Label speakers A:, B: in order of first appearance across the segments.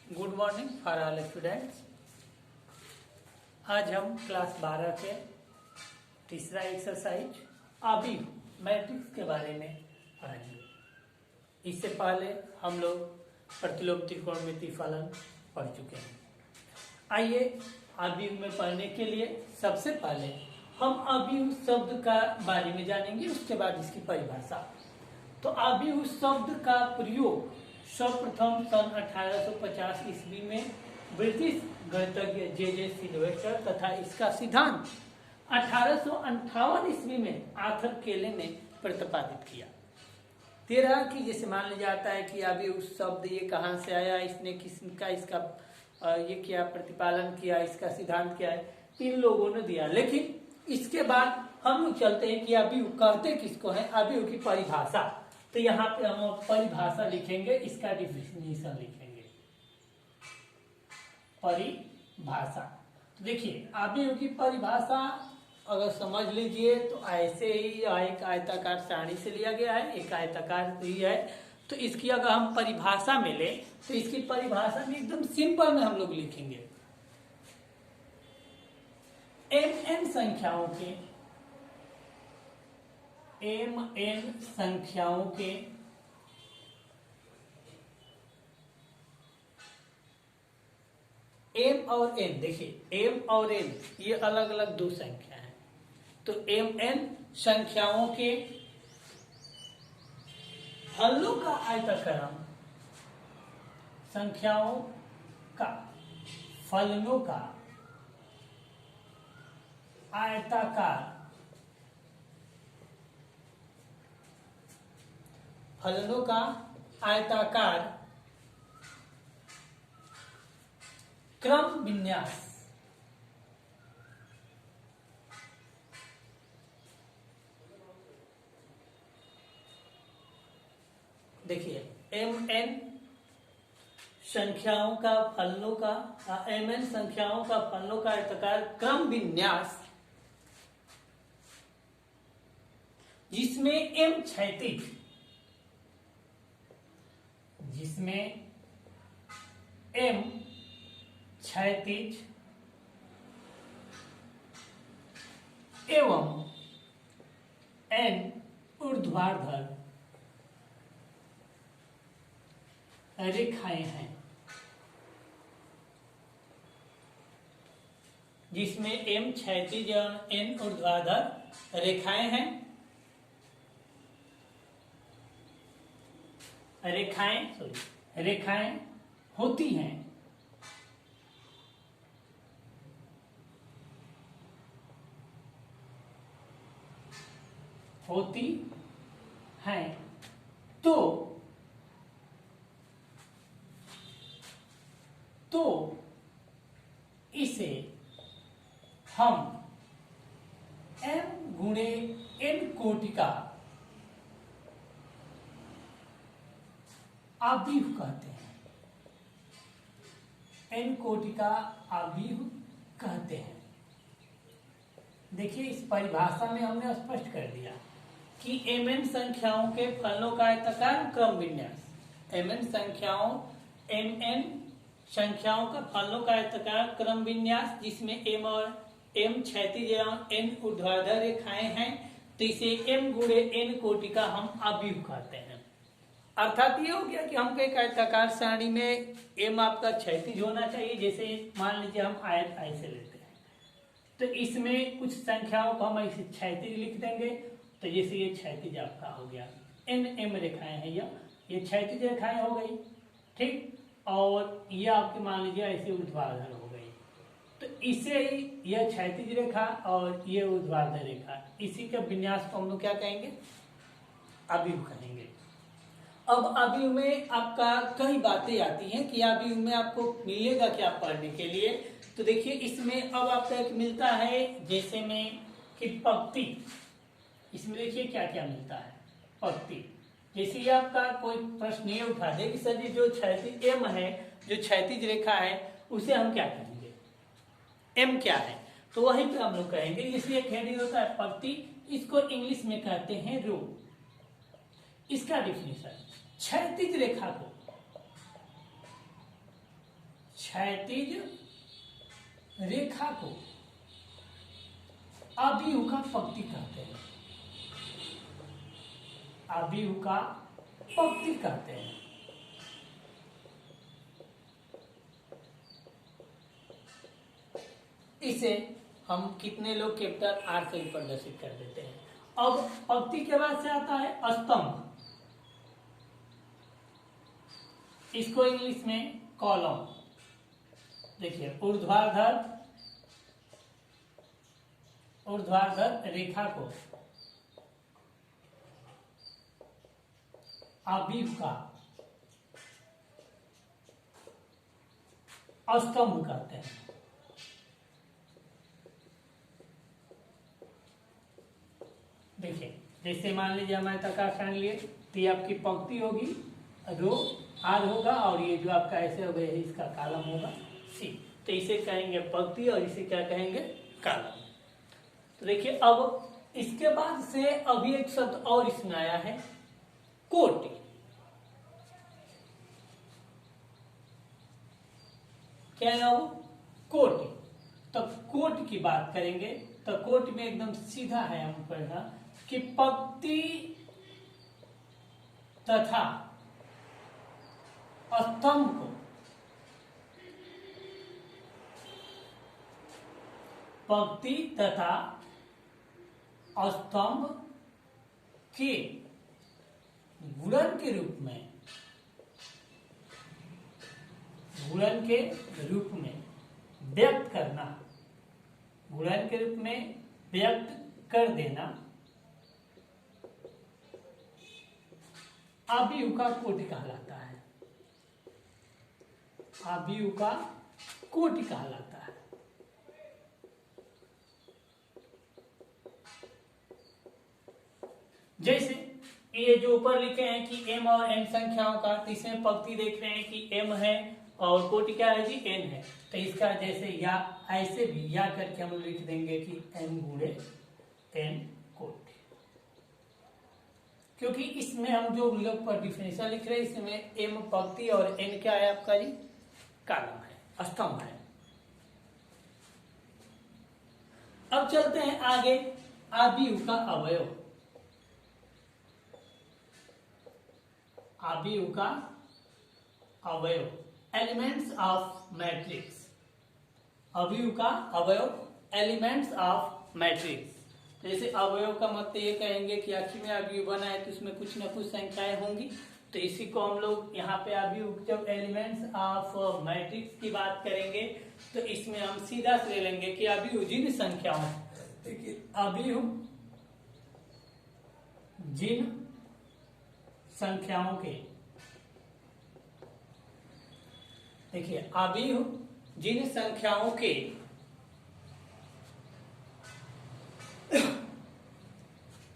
A: Good morning for all students. आज हम class 12 के तीसरा एक्सरसाइज आव्यूह मैट्रिक्स के बारे में पढ़ेंगे। इससे पहले हम लोग प्रतिलोम त्रिकोणमिति फलन पढ़ चुके हैं। आइए आव्यूह में पढ़ने के लिए सबसे पहले हम आव्यूह शब्द का बारे में जानेंगे, उसके बाद इसकी परिभाषा। तो आव्यूह शब्द का प्रयोग सर्वप्रथम सन 1850 ईस्वी में ब्रिटिश गणितज्ञ जे सिल्वेस्टर तथा इसका सिद्धांत 1858 ईस्वी में आर्थर केले ने प्रतिपादित किया। तेरह की जैसे मान लिया जाता है कि आव्यूह शब्द ये कहाँ से आया, इसने किसका इसका ये क्या प्रतिपालन किया, इसका सिद्धांत क्या है, इन लोगों ने दिया। लेकिन इसके बाद हम लोग चलते हैं कि आव्यूह कहते किसको है, आव्यूह की परिभाषा। तो यहाँ पे हम परिभाषा लिखेंगे, इसका डिफिनेशन लिखेंगे, परिभाषा। तो देखिए आव्यूह की परिभाषा अगर समझ लीजिए तो ऐसे ही एक आयताकार सारणी से लिया गया है, एक आयताकार ही है। तो इसकी अगर हम परिभाषा में ले तो इसकी परिभाषा में एकदम सिंपल में हम लोग लिखेंगे mn संख्याओं के mn संख्याओं के m और n, देखिए m और n ये अलग अलग दो संख्या हैं। तो mn संख्याओं के फलों का आयताक्रम, संख्याओं का फलनों का आयताकार, फलनों का आयताकार क्रम विन्यास देखिए mn संख्याओं का फलनों का mn संख्याओं का फलनों का आयताकार क्रम विन्यास जिसमें m क्षैतिज, जिसमें m क्षैतिज एवं n ऊर्ध्वाधर रेखाएं हैं, जिसमें m क्षैतिज एवं n ऊर्ध्वाधर रेखाएं हैं, रेखाएं होती हैं। होती हैं तो इसे हम m गुणे n कोटि का आव्यूह कहते हैं। n कोटि का आव्यूह कहते हैं। देखिए इस परिभाषा में हमने स्पष्ट कर दिया कि mn संख्याओं के फलनों का आयताकार क्रम विन्यास, mn संख्याओं का फलनों का आयताकार क्रम विन्यास जिसमें m और m क्षैतिज एवं n ऊर्ध्वाधर रेखाएं हैं, तो इसे m गुणे n कोटि का हम आव्यूह कहते हैं। अर्थात ये हो गया कि हमको एक आयताकार सारणी में m आपका क्षैतिज होना चाहिए। जैसे मान लीजिए हम आयत ऐसे लेते हैं तो इसमें कुछ संख्याओं को हम ऐसे क्षैतिज लिख देंगे। तो जैसे ये क्षैतिज आपका हो गया, n m रेखाएं हैं, ये क्षैतिज रेखाएं हो गई, ठीक। और ये आपके मान लीजिए ऐसे ऊर्ध्वाधर हो गई। तो इसे ही यह क्षैतिज रेखा और ये ऊर्ध्वाधर रेखा, इसी के विन्यास को हम लोग क्या कहेंगे, आव्यूह कहेंगे। अब आव्यूह में आपका कई बातें आती हैं कि आव्यूह में आपको मिलेगा क्या पढ़ने के लिए। तो देखिए इसमें अब आपका एक मिलता है जैसे में कि पंक्ति, इसमें देखिए क्या क्या मिलता है, पंक्ति। जैसे ये आपका कोई प्रश्न ये उठा दे कि सर जी जो क्षैतिज m है, जो क्षैतिज रेखा है उसे हम क्या कहेंगे, m क्या है, तो वहीं पे हम लोग कहेंगे। इसलिए हेडिंग होता है पंक्ति, इसको इंग्लिश में कहते हैं रो। इसका डिफिनेशन, क्षैतिज रेखा को क्षैतिज रेखा को अभियुका पंक्ति कहते हैं। अभियुका पंक्ति कहते हैं। इसे हम कितने लोग कैपिटल आर से ही प्रदर्शित कर देते हैं। अब पंक्ति के बाद से आता है स्तंभ। इसको इंग्लिश में कॉलम। देखिए ऊर्ध्वाधर रेखा को अभियुका स्तंभ कहते हैं। देखिए जैसे मान लीजिए हमारे तकाशान लिए तो ये आपकी पंक्ति होगी, रो आर होगा, और ये जो आपका ऐसे हो गया इसका कॉलम होगा सी। तो इसे कहेंगे पंक्ति और इसे क्या कहेंगे, कॉलम। तो देखिए अब इसके बाद से अभी एक शब्द और इसमें आया है, कोटि। क्या है वो, कोटि। तो कोटि की बात करेंगे तो कोटि में एकदम सीधा है हम पढ़ना कि पंक्ति तथा स्तंभ को पंक्ति तथा स्तंभ के गुणन के रूप में, गुणन के रूप में व्यक्त करना, गुणन के रूप में व्यक्त कर देना अभियुका कोटि कहलाता है। अभियुका कोटि कहलाता है। जैसे ये जो ऊपर लिखे हैं कि m और n संख्याओं का, तो इसमें पंक्ति देख रहे हैं कि m है और कोटि क्या है जी, n है। तो इसका जैसे या ऐसे भी या करके हम लिख देंगे कि n गुणे n कोटि, क्योंकि इसमें हम जो लोग पर डिफिनेशन लिख रहे हैं इसमें m पंक्ति और n क्या है आपका जी, कॉलम है, स्तंभ है। अब चलते हैं आगे, अभियुका अवयव। अभियुका अवयव, एलिमेंट्स ऑफ मैट्रिक्स। अभियुका अवयव, एलिमेंट्स ऑफ मैट्रिक्स। जैसे अवयव का मतलब ये कहेंगे कि आखिर में अवयव बना है तो उसमें कुछ न कुछ संख्याएं होंगी, तो इसी को हम लोग यहाँ पे अभियुक्त जब एलिमेंट्स ऑफ मैट्रिक्स की बात करेंगे तो इसमें हम सीधा से ले लेंगे कि अभियुक्त जिन संख्याओं, अभियुक्त जिन संख्याओं के, देखिए अभियुक्त जिन संख्याओं के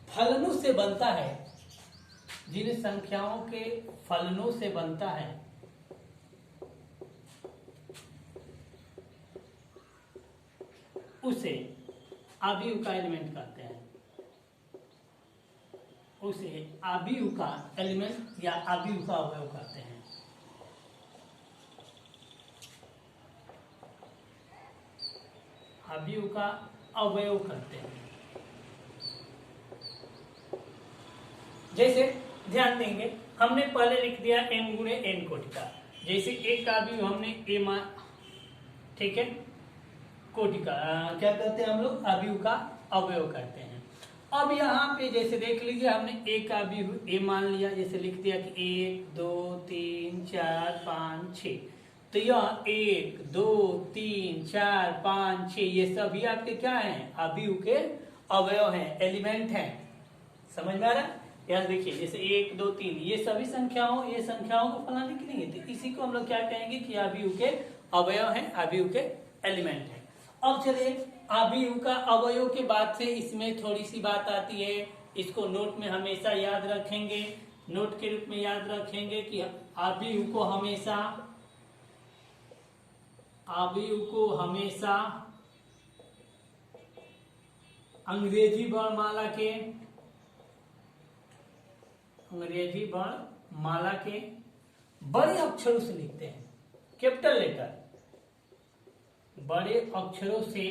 A: फलनों से बनता है, जिन संख्याओं के फलनों से बनता है उसे अभियुका एलिमेंट कहते हैं। उसे अभियुका एलिमेंट या अभियुका अवयव कहते हैं। अभियुका अवयव कहते हैं। जैसे ध्यान देंगे, हमने पहले लिख दिया n गुणे n कोटि का। जैसे एक का अभियुक्त हमने a मान, ठीक है, कोटि का क्या कहते हैं हम लोग, अभियुका अवयव कहते हैं। अब यहाँ पे जैसे देख लीजिए, हमने एक का अभियुक्त a मान लिया, जैसे लिख दिया कि 1 2 3 4 5 6, तो यह 1 2 3 4 5 6 ये सभी आपके क्या हैं, अभियुक्त के अवयव हैं, एलिमेंट हैं। समझ में आ रहा है? यार देखिए जैसे 1 2 3 ये सभी संख्याओं, ये संख्याओं को फलन लिखेंगे तो इसी को हम लोग क्या कहेंगे कि अभियुक्त के अवयव हैं, अभियुक्त के एलिमेंट हैं। अब चलिए अभियुक्त का अवयव के बाद से इसमें थोड़ी सी बात आती है, इसको नोट में हमेशा याद रखेंगे, नोट के रूप में याद रखेंगे कि अभियुक्त को हमेशा, अभियुक्त को हमेशा अंग्रेजी वर्णमाला के, अंग्रेजी वर्णमाला के बड़े अक्षरों से लिखते हैं, कैपिटल लेटर। बड़े अक्षरों से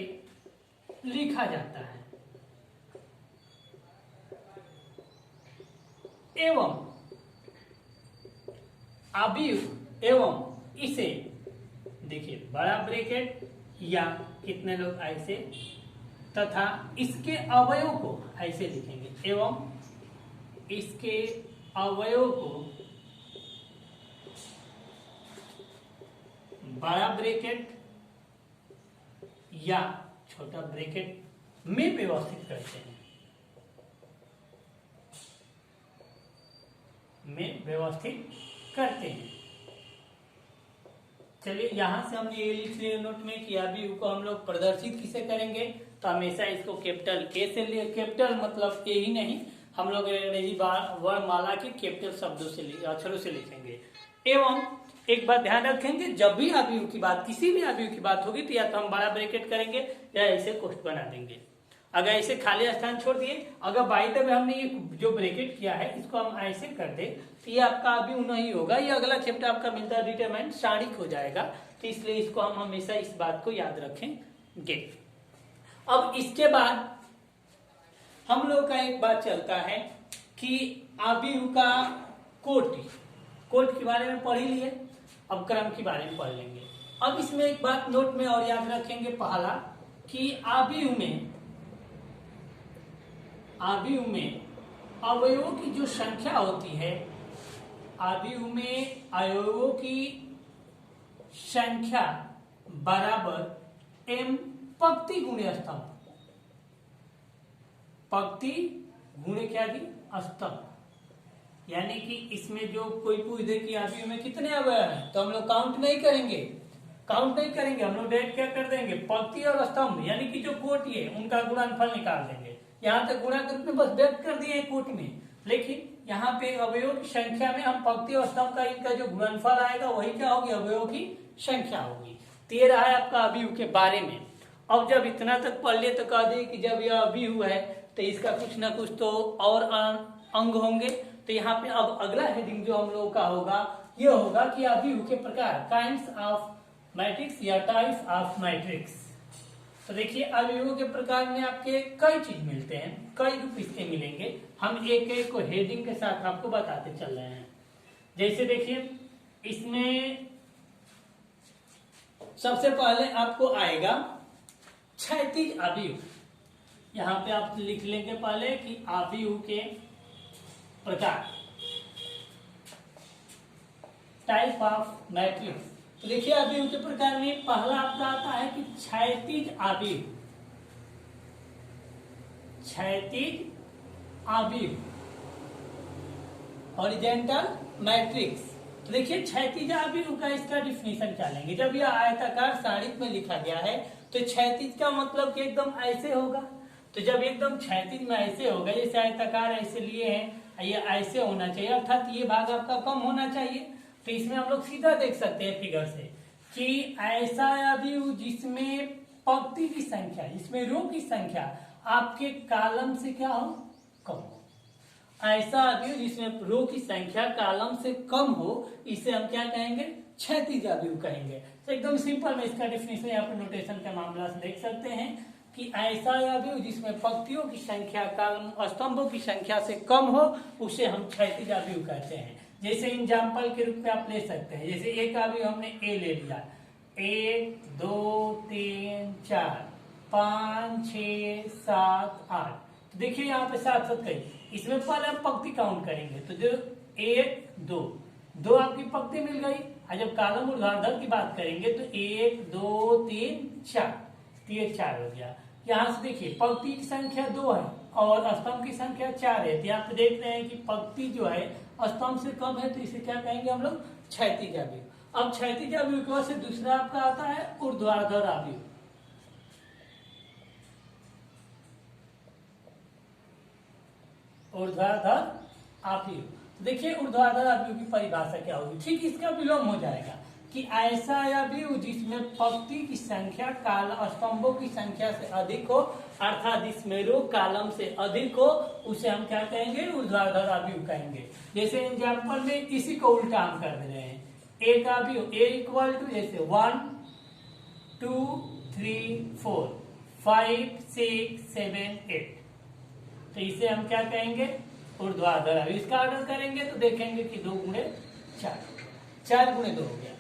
A: लिखा जाता है। एवं अवयव एवं इसे देखिए बड़ा ब्रैकेट या कितने लोग ऐसे तथा इसके अवयव को ऐसे लिखेंगे एवं इसके अवयव को बड़ा ब्रैकेट या छोटा ब्रैकेट में व्यवस्थित करते हैं, में व्यवस्थित करते हैं। चलिए यहां से हमने ये लिख लिया नोट में कि अभी को हम लोग प्रदर्शित किसे करेंगे, तो हमेशा इसको कैपिटल के से लिए, कैपिटल मतलब के ही नहीं, हम लोग अंग्रेजी वर्णमाला के कैपिटल शब्दों से अक्षरों से लिखेंगे। एवं एक बात ध्यान रखेंगे, जब भी अवयव की बात, किसी भी अवयव की बात होगी तो या तो हम बड़ा ब्रैकेट करेंगे या ऐसे कोष्ठ बना देंगे। अगर ऐसे खाली स्थान छोड़ दिए, अगर बाई द वे हमने ये जो ब्रैकेट किया है इसको हम ऐसे कर दे तो ये आपका अवयव नहीं होगा, ये अगला चैप्टर आपका मिलता है डिटरमाइंड सारिक हो जाएगा। तो इसलिए इसको हम हमेशा इस बात को याद रखेंगे। अब इसके बाद हम लोग का एक बात चलता है कि अवयव का कोट के बारे में पढ़ ही लिए, अब क्रम के बारे में पढ़ लेंगे। अब इसमें एक बात नोट में और याद रखेंगे, पहला कि अवयव में अवयवों की जो संख्या होती है, अवयव में अवयवों की संख्या बराबर m पंक्ति गुणे स्तंभ, पंक्ति गुणे क्या दी स्तंभ। यानी कि इसमें जो कोई पूछ दे कि अवयव में कितने अवयव हैं, तो हम लोग काउंट नहीं करेंगे, हम लोग डायरेक्ट क्या कर देंगे, पंक्ति और स्तंभ यानी कि जो कोटि है उनका गुणनफल निकाल देंगे। यहाँ तक गुणा के रूप में बस व्यक्त कर दिए कोटि में, लेकिन यहाँ पे अवयवों की संख्या में हम पंक्ति और स्तंभ का इनका जो गुणनफल आएगा वही क्या होगी, अवयवों की संख्या होगी। तो ये रहा है आपका अवयव के बारे में। अब जब इतना तक पढ़ लिए तो कह दिए कि जब यह अवयव है तो इसका कुछ ना कुछ तो और अंग होंगे। तो यहाँ पे अब अगला हेडिंग जो हम लोगों का होगा यह होगा कि अवयव के प्रकार, काइंड्स ऑफ मैट्रिक्स या टाइप्स ऑफ मैट्रिक्स। तो देखिए अवयवों के प्रकार में आपके कई चीज मिलते हैं, कई रूप इसके मिलेंगे। हम एक एक को हेडिंग के साथ आपको बताते चल रहे हैं। जैसे देखिए इसमें सबसे पहले आपको आएगा क्षैतिज अवयव। यहाँ पे आप लिख लेंगे पहले कि अवयव के प्रकार, टाइप ऑफ मैट्रिक्स। तो देखिए अवयव के प्रकार में पहला आपका आता है कि क्षैतिज अवयव, क्षैतिज अवयव, हॉरिजॉन्टल मैट्रिक्स। तो देखिए क्षैतिज अवयव का इसका डिफिनेशन क्या लेंगे। जब यह आयताकार सारिक में लिखा गया है तो क्षैतिज का मतलब कि एकदम ऐसे होगा। तो जब एकदम क्षैतिज में ऐसे होगा, जैसे आयताकार ऐसे लिए हैं, ये ऐसे होना चाहिए, अर्थात ये भाग आपका कम होना चाहिए। तो इसमें हम लोग सीधा देख सकते हैं फिगर से कि ऐसा अवयव जिसमें पंक्ति की संख्या, जिसमें रो की संख्या आपके कॉलम से क्या हो, कम हो। ऐसा अवयव जिसमें रो की संख्या कॉलम से कम हो, इसे हम क्या कहेंगे, क्षैतिज अवयव कहेंगे। तो एकदम सिंपल में इसका डिफिनेशन यहाँ पे नोटेशन का मामला से देख सकते हैं कि ऐसा अवयव जिसमें पंक्तियों की संख्या कॉलम स्तंभों की संख्या से कम हो उसे हम क्षैतिज अवयव कहते हैं। जैसे एग्जाम्पल के रूप में आप ले सकते हैं, जैसे एक अवयव हमने ए ले लिया, 1 2 3 4 5 6 7 8। तो देखिए यहाँ पे 7 7 कई, इसमें पहले हम पंक्ति काउंट करेंगे तो जो 1 2 आपकी पंक्ति मिल गई। और जब कॉलम ऊर्ध्वाधर की बात करेंगे तो 1 2 3 4, ये 4 हो गया। यहाँ से देखिए पंक्ति की संख्या 2 है और स्तंभ की संख्या 4 है। तो यहाँ पे देख रहे हैं कि पंक्ति जो है स्तंभ से कम है, तो इसे क्या कहेंगे हम लोग, क्षैतिज अवयव। अब क्षैतिज अवयव के बाद से दूसरा आपका आता है ऊर्ध्वाधर अवयव। ऊर्ध्वाधर अवयव, देखिए ऊर्ध्वाधर अवयव की परिभाषा क्या होगी, ठीक इसका विलोम हो जाएगा कि ऐसा अवयव जिसमें पंक्ति की संख्या स्तंभों की संख्या से अधिक हो, अर्थात जिसमें रो कॉलम से अधिक हो, उसे हम क्या कहेंगे, ऊर्ध्वाधर अवयव कहेंगे। जैसे एग्जांपल में इसी को उल्टा हम कर दे रहे हैं, एक अवयव ए इक्वल टू जैसे 1 2 3 4 5 6 7 8। तो इसे हम क्या कहेंगे, ऊर्ध्वाधर अवयव। इसका ऑर्डर करेंगे तो देखेंगे कि 2 गुणे 4, 4 गुणे 2 हो गया।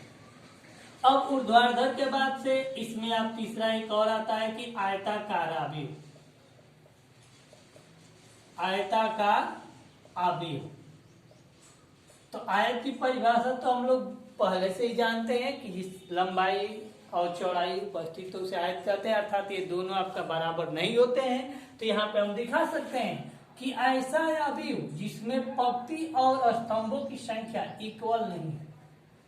A: अब ऊर्ध्वाधर के बाद से इसमें आप तीसरा एक और आता है कि आयताकार अवयव। आयताकार अवयव, तो आयत की परिभाषा तो हम लोग पहले से ही जानते हैं कि जिस लंबाई और चौड़ाई उपस्थित तो उसे आयत कहते हैं, अर्थात ये दोनों आपका बराबर नहीं होते हैं। तो यहाँ पे हम दिखा सकते हैं कि ऐसा अवयव जिसमें पंक्ति और स्तंभों की संख्या इक्वल नहीं है,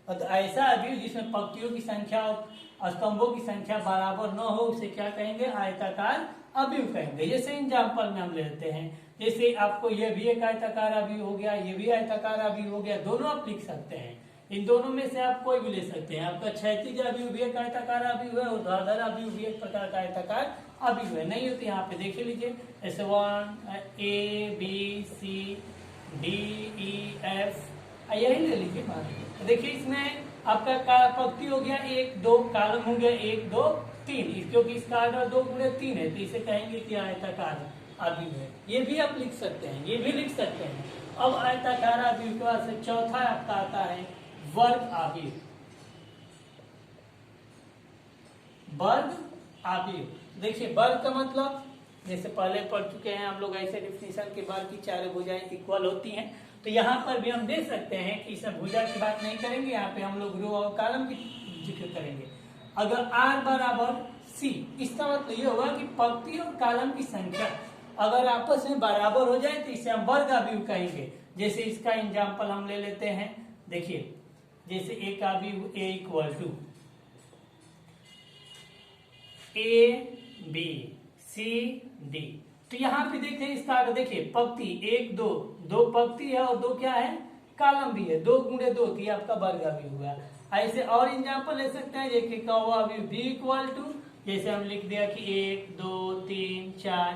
A: तो ऐसा अवयव जिसमें पंक्तियों की संख्या और स्तंभों की संख्या बराबर न हो उसे क्या कहेंगे, आयताकार अवयव कहेंगे। जैसे एग्जाम्पल में हम लेते हैं, जैसे आपको ये भी एक आयताकार अवयव हो गया, ये भी आयताकार अवयव हो गया, दोनों आप लिख सकते हैं। इन दोनों में से आप कोई भी ले सकते हैं। आपका क्षैतिज अवयव भी एक आयताकार अवयव है, ऊर्ध्वाधर अवयव भी एक प्रकार का आयताकार अवयव है। नहीं होती यहाँ पे देख लीजिए, ऐसे 1 A B C D E F यही ले लीजिए। तो देखिए इसमें आपका पंक्ति हो गया 1 2, कॉलम हो गया 1 2 3, क्योंकि इसका ऑर्डर 2 गुणे 3 है, तो इसे कहेंगे कि आयताकार अवयव है। ये भी आप लिख सकते हैं, ये भी लिख सकते हैं। अब आयताकार अवयव के बाद से चौथा आपका आता है वर्ग अवयव। वर्ग अवयव, देखिए वर्ग का मतलब जैसे पहले पढ़ चुके हैं हम लोग, ऐसे डिफिनेशन के वर्ग की चारों भुजाएं इक्वल होती हैं। तो यहाँ पर भी हम देख सकते हैं कि इसमें भुजा की बात नहीं करेंगे, यहाँ पे हम लोग रो और कॉलम की जिक्र करेंगे। अगर R बराबर C, इसका मतलब ये होगा कि पंक्ति और कॉलम की संख्या अगर आपस में बराबर हो जाए तो इसे हम वर्ग अवयव कहेंगे। जैसे इसका एग्जाम्पल हम ले लेते हैं, देखिए जैसे एक अवयव A equal to A B C D, तो यहाँ पे देखते हैं इसका आगे देखिए पंक्ति 1 2, 2 पंक्ति है और 2 क्या है, कॉलम भी है, 2 गुणे 2 की आपका वर्ग अवयव हुआ। ऐसे और एग्जाम्पल ले सकते हैं, जैसे कौवा अवयव B इक्वल टू, जैसे हम लिख दिया कि 1 2 3 4,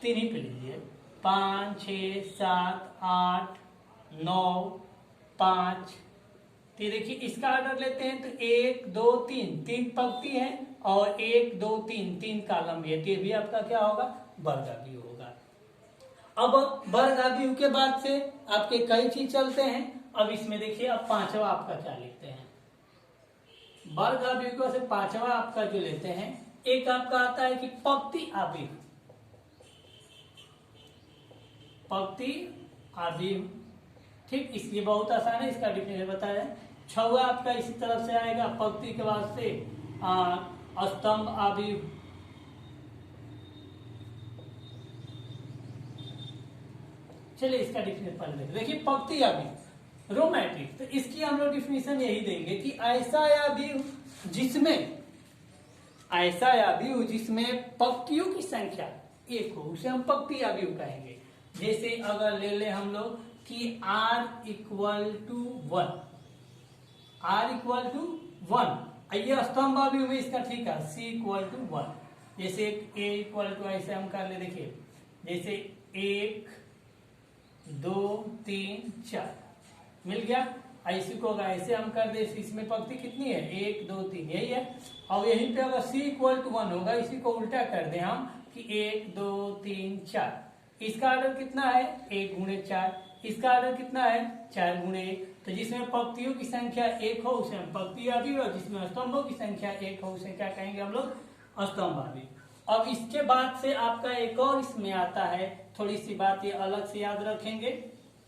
A: 3 ही पे लीजिए, 5 6 7 8 9 5। तो देखिए इसका ऑर्डर लेते हैं तो 1 2 3, 3 पंक्ति है और 1 2 3, 3 कॉलम भी है, तो ये भी आपका क्या होगा, वर्ग अवयव होगा। अब वर्ग अवयव के बाद से आपके कई चीज चलते हैं। अब इसमें देखिए अब पांचवा आपका क्या लिखते हैं, वर्ग अवयव से पांचवा आपका जो लेते हैं, एक आपका आता है कि पंक्ति अवयव। पंक्ति अवयव, ठीक, इसलिए बहुत आसान है, इसका डिफिनेशन बताया। छवा आपका इसी तरफ से आएगा, पंक्ति के बाद से स्तंभ अवयव। चलिए इसका डिफिनेशन पहले देखिए। देखिए पंक्ति अवयव रो मैट्रिक्स, तो इसकी हम लोग डिफिनेशन यही देंगे कि ऐसा अवयव जिसमें पंक्तियों की संख्या एक हो उसे हम पंक्ति अवयव कहेंगे। जैसे अगर ले ले हम लोग कि R equal to 1, R equal to 1, ये स्तंभ अवयव में इसका, ठीक है, C इक्वल टू 1। जैसे A इक्वल टू ऐसे हम कर ले, देखिए जैसे 1 2 3 4 मिल गया। ऐसे को अगर ऐसे हम कर दे, इसमें पंक्ति कितनी है, 1 2 3, यही है। और यहीं पे अगर C इक्वल टू 1 होगा, इसी को उल्टा कर दे हम कि 1 2 3 4, इसका ऑर्डर कितना है, 1 गुणे 4, इसका ऑर्डर कितना है, 4 गुणे 1। तो जिसमें पंक्तियों की संख्या 1 हो उसे हम पंक्ति अवयव, और जिसमें स्तंभों की संख्या 1 हो उसे क्या कहेंगे हम लोग, स्तंभ अवयव। अब इसके बाद से आपका एक और इसमें आता है, थोड़ी सी बात ये अलग से याद रखेंगे,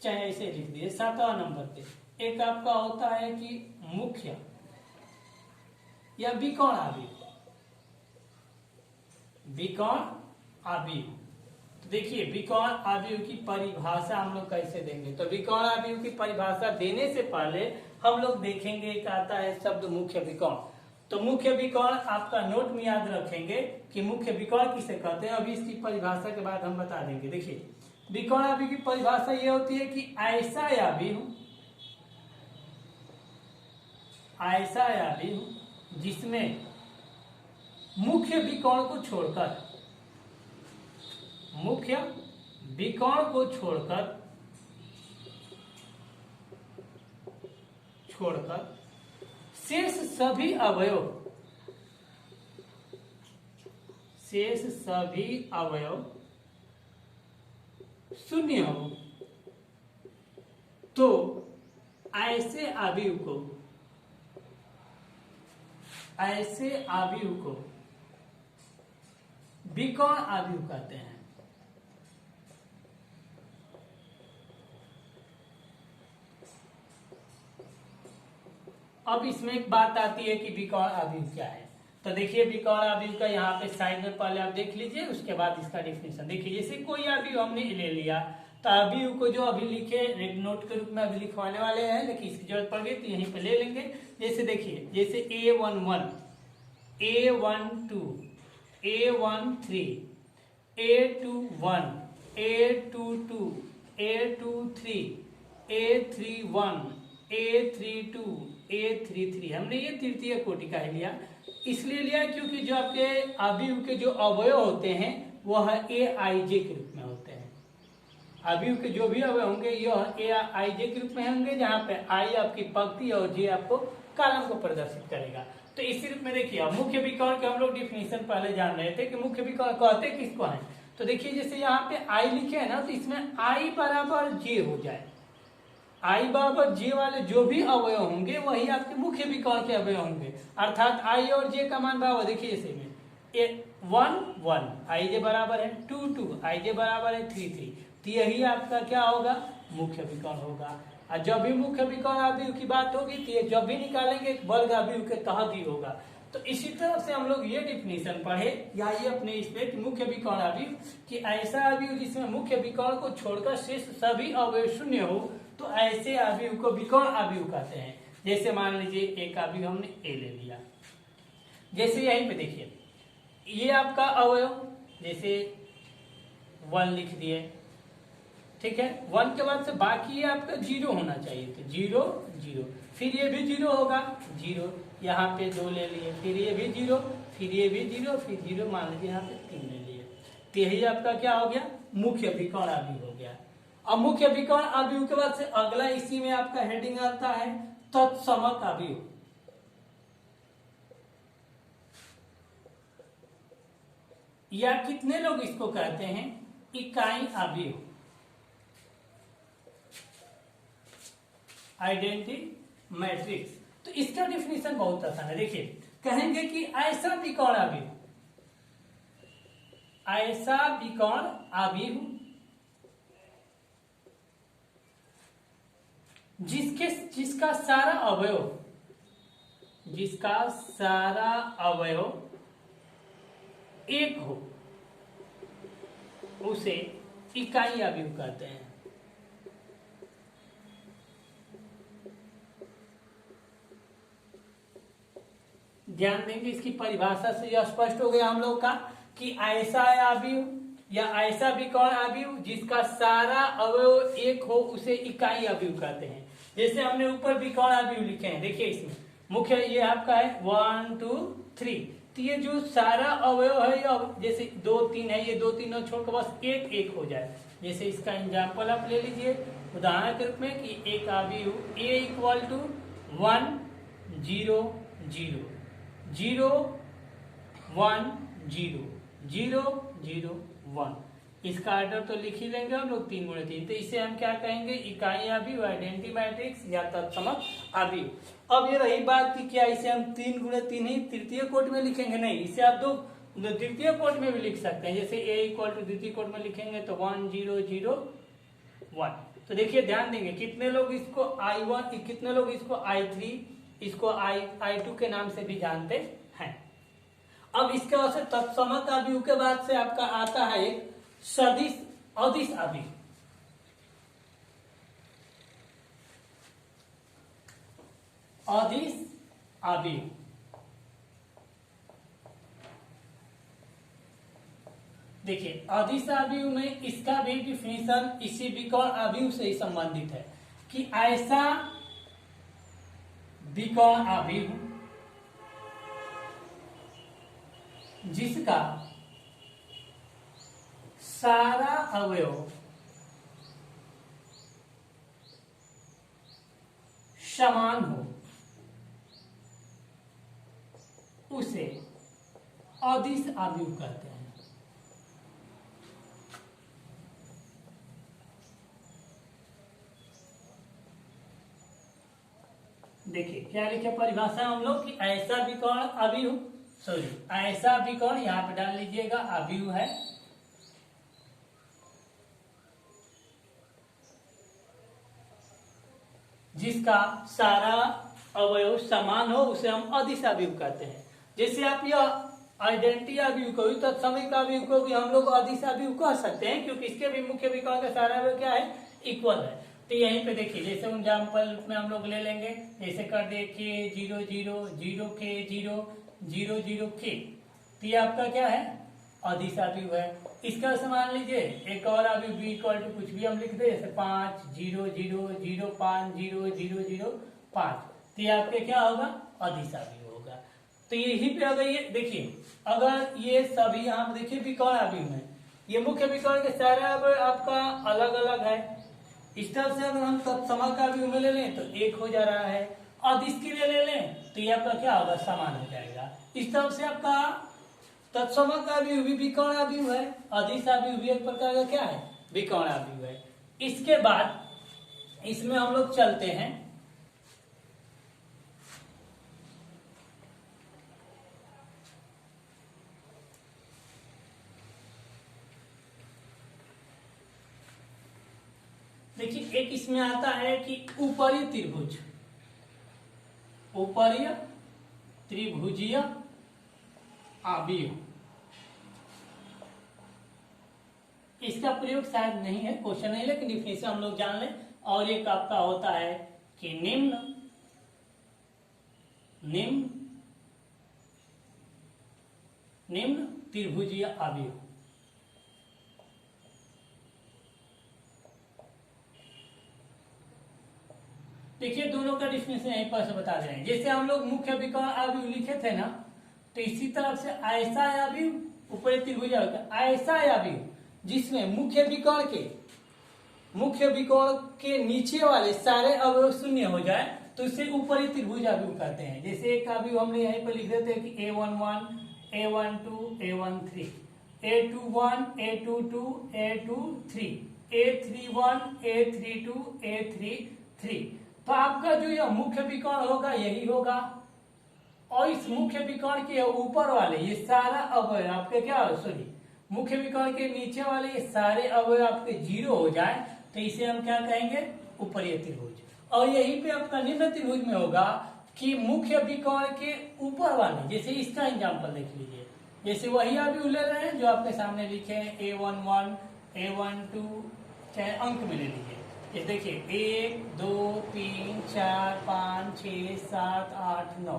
A: चाहे ऐसे लिख दिए 7वां नंबर पे। एक आपका होता है कि मुख्य या विकर्ण अवयव। विकर्ण अवयव, देखिए विकर्ण अवयव की परिभाषा हम लोग कैसे देंगे। तो विकर्ण अवयव की परिभाषा देने से पहले हम लोग देखेंगे, एक आता है शब्द मुख्य विकर्ण। तो मुख्य विकर्ण आपका नोट में याद रखेंगे कि मुख्य विकर्ण किसे कहते हैं। अभी इसकी परिभाषा के बाद हम बता देंगे। देखिए विकर्ण अवयव की परिभाषा ये होती है कि ऐसा अवयव जिसमें मुख्य विकर्ण को छोड़कर शेष सभी अवयव शेष सभी अवयव शून्य हो तो ऐसे अवयव को विकर्ण अवयव कहते हैं। अब इसमें एक बात आती है कि विकर्ण अवयव क्या है। तो देखिए विकर्ण अवयव का यहाँ पे साइड में पहले आप देख लीजिए, उसके बाद इसका डेफिनेशन देखिए। जैसे कोई अवयव हमने ले लिया तो अवयव को जो अभी लिखे नोट के रूप में अभी लिखवाने वाले हैं, लेकिन इसकी जरूरत पड़ गई तो यहीं पे ले लेंगे। जैसे देखिए, जैसे A11, A12, A13, A21, A22, A23, A31, A32, A33, हमने ये तृतीय कोटि का ही लिया। इसलिए लिया क्योंकि जो आपके अवयव के जो अवयव होते हैं वह AIJ के रूप में होते हैं। अवयव के जो भी अवयव होंगे यह AIJ के रूप में होंगे, जहाँ पे I आपकी पंक्ति और J आपको कॉलम को प्रदर्शित करेगा। तो इसी रूप में देखिए, मुख्य विकर्ण के हम लोग डिफिनेशन पहले जान रहे थे कि मुख्य विकर्ण कहते किसको है। तो देखिए जैसे यहाँ पे I लिखे है ना, तो इसमें I बराबर J हो जाए। I बराबर J वाले जो भी अवयव होंगे वही आपके मुख्य विकर्ण के अवयव होंगे, अर्थात I और J का मान बराबर। देखिए जैसे में 1 1 IJ बराबर है, 2 2 IJ बराबर है, 3 3, तो यही आपका क्या होगा, मुख्य विकर्ण होगा। और जब भी मुख्य विकर्ण अवयव की बात होगी तो ये जब भी निकालेंगे वर्ग अवयव के तहत ही होगा। तो इसी तरह से हम लोग ये डिफिनेशन पढ़े या ये अपने इसमें कि मुख्य विकर्ण अवयव कि ऐसा अवयव जिसमें मुख्य विकर्ण को छोड़कर शेष सभी अवयव शून्य हो तो ऐसे अवयव को विकर्ण अवयव कहते हैं। जैसे मान लीजिए एक अवयव हमने ए ले लिया, जैसे यहीं पे देखिए ये आपका अवयव जैसे 1 लिख दिए, ठीक है। 1 के बाद से बाकी ये आपका 0 होना चाहिए, तो 0 0, फिर ये भी 0 होगा 0, यहाँ पे 2 ले लिए, फिर ये भी 0, फिर ये भी 0, फिर 0, मान लीजिए यहाँ पे 3 ले लिए। तो यही आपका क्या हो गया, मुख्य विकर्ण अवयव हो गया। अब मुख्य विकर्ण अवयव के बाद से अगला इसी में आपका हेडिंग आता है तत्समक अवयव। या कितने लोग इसको कहते हैं, इकाई अवयव, आइडेंटिटी मैट्रिक्स। तो इसका डिफिनेशन बहुत आसान है। देखिए कहेंगे कि ऐसा विकर्ण अवयव, ऐसा विकर्ण अवयव जिसका सारा अवयव एक हो उसे इकाई अवयव कहते हैं। ध्यान देंगे, इसकी परिभाषा से यह स्पष्ट हो गया हम लोग का कि ऐसा अवयव या ऐसा विकर्ण अवयव जिसका सारा अवयव एक हो उसे इकाई अवयव कहते हैं। जैसे हमने ऊपर विकर्ण अवयव लिखे हैं, देखिए इसमें मुख्य ये आपका है 1 2 3, तो ये जो सारा अवयव है जैसे 2 3 है, ये 2 3 छोड़कर बस एक एक हो जाए। जैसे इसका एग्जाम्पल आप ले लीजिए उदाहरण के रूप में कि एक अवयव A = 1 0 0 0 1 0 0 0 1, इसका ऑर्डर तो लिख ही लेंगे हम लोग 3 × 3। तो इसे हम क्या कहेंगे, इकाई अवयव, आइडेंटिटी मैट्रिक्स या तत्समक अवयव। अब ये रही बात कि क्या इसे हम 3 × 3 ही तृतीय कोटि में लिखेंगे, नहीं, इसे आप दो द्वितीय कोटि में भी लिख सकते हैं। जैसे A = द्वितीय कोटि में लिखेंगे तो 1 0 0 1। तो देखिए ध्यान देंगे कितने लोग इसको I1, कितने लोग इसको I3, इसको I2 के नाम से भी जानते हैं। अब इसके बाद से तत्समक अवयव के बाद से आपका आता है एक सदिश अदिश अवयव। अदिश अवयव देखिए, अदिश अवयव में इसका भी डिफिनेशन इसी विकर्ण अवयव से ही संबंधित है कि ऐसा विकर्ण अवयव जिसका सारा अवयव समान हो उसे अदिश अवयव कहते हैं। देखिए क्या लिखे परिभाषा हम लोग कि ऐसा विकर्ण अभियु, सॉरी ऐसा विकर्ण यहाँ पे डाल लीजिएगा अभियु है जिसका सारा अवयव समान हो उसे हम अदिश अभियु कहते हैं। जैसे आप यह आइडेंटिटी अभियु को तत्समय का अभियु को भी हम लोग अदिश अभियु कह सकते हैं, क्योंकि इसके भी मुख्य विकर्ण का सारा अवयव क्या है, इक्वल है। तो यहीं पे देखिए जैसे एग्जाम्पल में हम लोग ले लेंगे, जैसे कर दे के 0 0 0 के 0 0 0 के, तो ये आपका क्या है, अदिश अभियु है। इसका समान लीजिए एक और अभियु बी इक्वल टू कुछ भी हम लिख दे, जैसे 5 0 0 0 5 0 0 0 5, तो ये आपके क्या होगा, अदिश अभियु होगा। तो यही पे अगर ये देखिए, अगर ये सभी यहाँ देखिए विकर्ण अभियु है, ये मुख्य विकर्ण के सारे अवयव आपका अलग अलग है। इस तरफ से अगर हम तत्समय का अभियु में ले लें तो एक हो जा रहा है, अदिश के लिए ले लें तो ये आपका क्या होगा, समान हो जाएगा। इस तरफ से आपका तत्समय का अभियु भी विकर्ण अभियु है, अदिश अभियु भी एक प्रकार का क्या है, विकर्ण अभियु है। इसके बाद इसमें हम लोग चलते हैं देखिए, एक इसमें आता है कि ऊपरी त्रिभुज, ऊपरी त्रिभुजीय अभियु, इसका प्रयोग शायद नहीं है, क्वेश्चन नहीं, लेकिन डिफिनेशन हम लोग जान लें। और एक आपका होता है कि निम्न निम्न निम्न त्रिभुजीय अभियु। देखिए दोनों का डिफिनेशन यहीं पर से बता दे रहे हैं। जैसे हम लोग मुख्य विकर्ण अभियु लिखे थे ना, तो इसी तरफ से ऐसा अभियु ऊपरी त्रिभुज होगा, ऐसा अभियु जिसमें मुख्य विकर्ण के नीचे वाले सारे अवयव शून्य हो जाए तो इसे ऊपरी त्रिभुज अभियु कहते हैं। जैसे एक अभियु हमने यहीं पर लिख देते हैं कि A11 A12 A13 A21 A22 A23 A31 A32 A33, तो आपका जो यह मुख्य विकर्ण होगा यही होगा, और इस मुख्य विकर्ण के ऊपर वाले ये सारा अवयव आपके क्या हो, सॉरी मुख्य विकर्ण के नीचे वाले ये सारे अवयव आपके 0 हो जाए तो इसे हम क्या कहेंगे, ऊपरी त्रिभुज। और यहीं पे आपका निम्न त्रिभुज में होगा कि मुख्य विकर्ण के ऊपर वाले, जैसे इसका एग्जाम्पल देख लीजिए, जैसे वही अभियु ले रहे हैं जो आपके सामने लिखे हैं A11 A12, चाहे अंक में ले लीजिए, ये देखिए 1 2 3 4 5 6 7 8 9,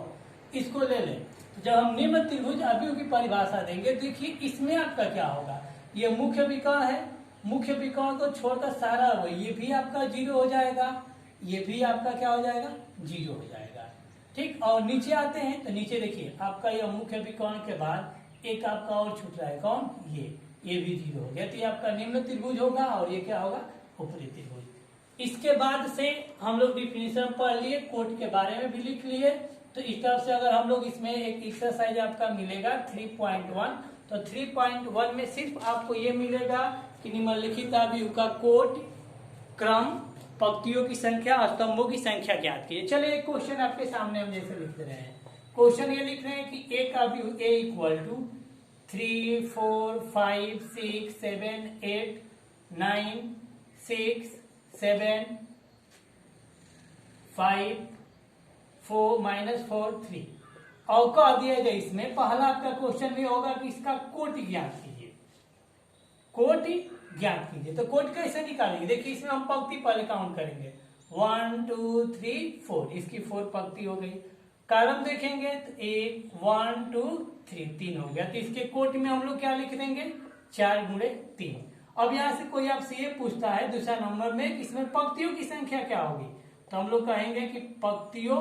A: इसको ले लें। तो जब हम निम्न त्रिभुज अभियु की परिभाषा देंगे, देखिए इसमें आपका क्या होगा, ये मुख्य विकर्ण है, मुख्य विकर्ण को छोड़कर सारा ये भी आपका 0 हो जाएगा, ये भी आपका क्या हो जाएगा, 0 हो जाएगा। ठीक, और नीचे आते हैं तो नीचे देखिए आपका यह मुख्य विकर्ण के बाद एक आपका और छूट रहा है, कौन, ये भी 0 हो गया, तो ये आपका निम्न त्रिभुज होगा और ये क्या होगा, ऊपरी त्रिभुज। इसके बाद से हम लोग डिफिनेशन पढ़ लिए, कोट के बारे में भी लिख लिए। तो इस तरफ से अगर हम लोग इसमें एक एक्सरसाइज आपका मिलेगा 3.1, तो 3.1 में सिर्फ आपको ये मिलेगा कि निम्नलिखित अभियु का कोट, क्रम, पंक्तियों की संख्या और स्तंभों की संख्या ज्ञात कीजिए। चलिए एक क्वेश्चन आपके सामने हम जैसे लिख रहे हैं, क्वेश्चन ये लिख रहे हैं कि एक अभियु A इक्वल टू 3 4 5 6 7 8 9 6 7 5 4 -4 3, और कह दिया जाए इसमें पहला आपका क्वेश्चन भी होगा कि इसका कोट ज्ञात कीजिए, कोट ज्ञात कीजिए। तो कोट कैसे निकालेंगे, देखिए इसमें हम पंक्ति पहले काउंट करेंगे, 1 2 3 4, इसकी 4 पंक्ति हो गई। कॉलम देखेंगे तो 1 1 2 3, 3 हो गया, तो इसके कोट में हम लोग क्या लिख देंगे, 4 × 3। अब यहाँ से कोई आपसे ये पूछता है दूसरा नंबर में इसमें पंक्तियों की संख्या क्या होगी, तो हम लोग कहेंगे कि पंक्तियों,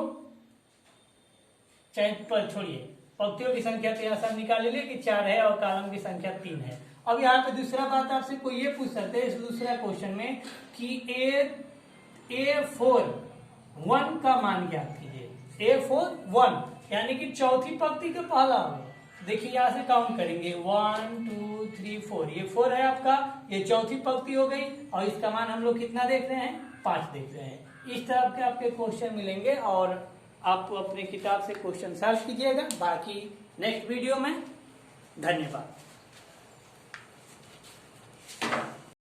A: चाहे पर छोड़िए, पंक्तियों की संख्या तो यहाँ सब निकाल लीजिए कि 4 है और कॉलम की संख्या 3 है। अब यहाँ पे दूसरा बात आपसे कोई ये पूछ सकते हैं इस दूसरा क्वेश्चन में कि A4 1 का मान ज्ञात कीजिए, A4 1 यानी कि चौथी पंक्ति का पहला हो। देखिए यहाँ से काउंट करेंगे 1 2 3 4, ये 4 है आपका, ये चौथी पंक्ति हो गई, और इसका मान हम लोग कितना देख रहे हैं, 5 देख रहे हैं। इस तरह के आपके क्वेश्चन मिलेंगे और आप अपने किताब से क्वेश्चन सॉल्व कीजिएगा। बाकी नेक्स्ट वीडियो में। धन्यवाद।